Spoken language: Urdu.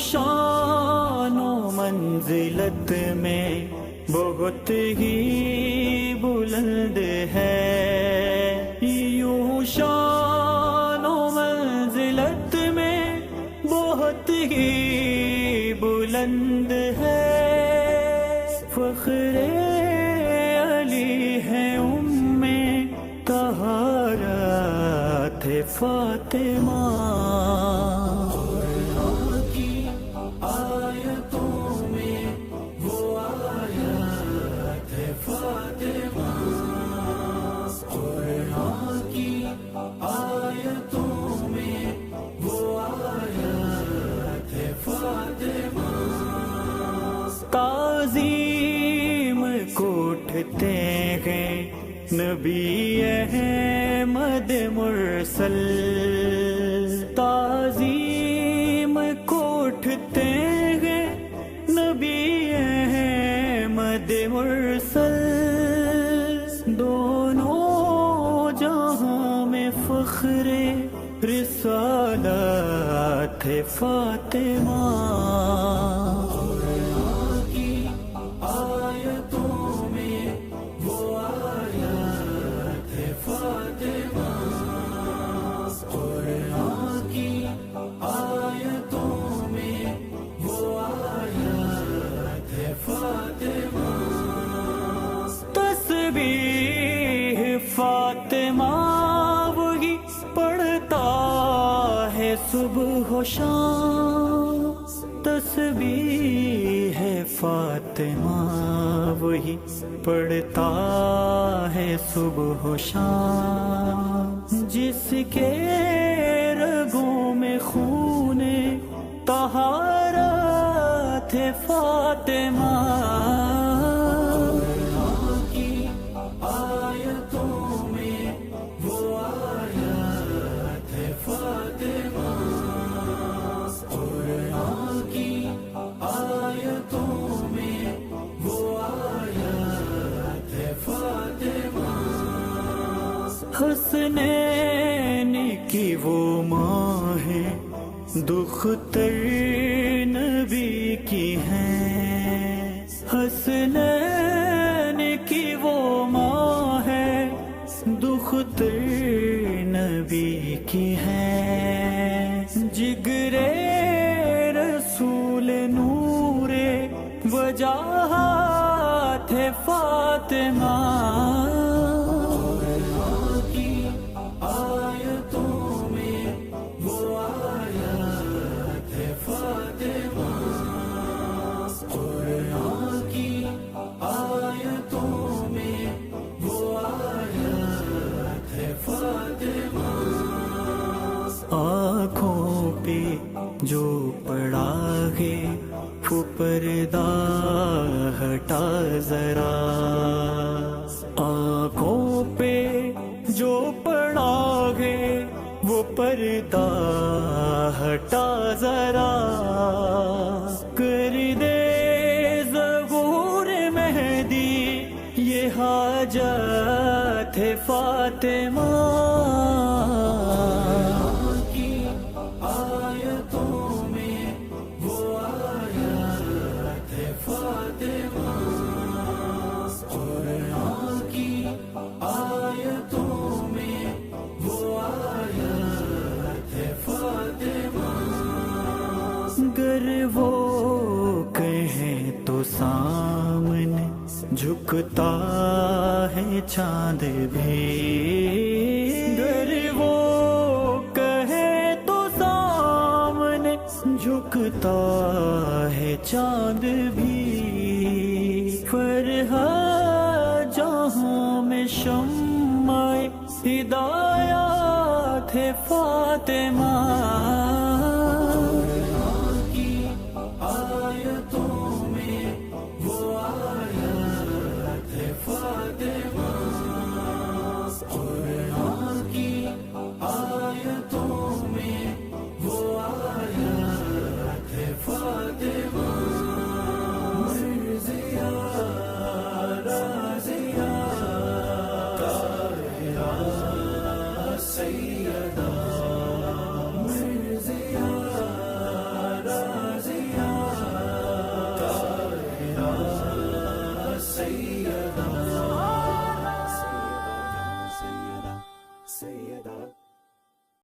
شان و منزلت میں بہت ہی بلند ہے، یوں شان و منزلت میں بہت ہی بلند ہے، فخر علی ہے طہارت فاطمہ، قرآن کی آیتوں میں وہ آیت ہے فاطمہ، قرآن کی آیتوں میں وہ آیت ہے فاطمہ، تعظیم کو اٹھتے ہیں نبی احمد مرسل، تعظیم کو اٹھتے ہیں نبی احمد مرسل، دونوں جہاں میں فخر رسالت ہے فاطمہ، تسبیح فاطمہ وہی پڑھتا ہے صبح و شام، تسبیح فاطمہ وہی پڑھتا ہے صبح و شام، جس کے رگوں میں خون طہارت ہے فاطمہ، حسنین کی وہ ماں ہے دختر نبی کی ہے، حسنین کی وہ ماں ہے دختر نبی کی ہے، جگرے رسول نور وجاہت ہے فاطمہ، آنکھوں پہ جو پڑا ہے وہ پردہ ہٹا ذرا، آنکھوں پہ جو پڑا ہے وہ پردہ ہٹا ذرا، کر دے ظہور مہدی یہ حاجت ہے فاطمہ، گر وہ کہیں تو سامنے جھکتا ہے چاند بھی، گر وہ کہے تو سامنے جھکتا ہے چاند بھی، فرحت جہاں میں شمع ہدایت ہے فاطمہ،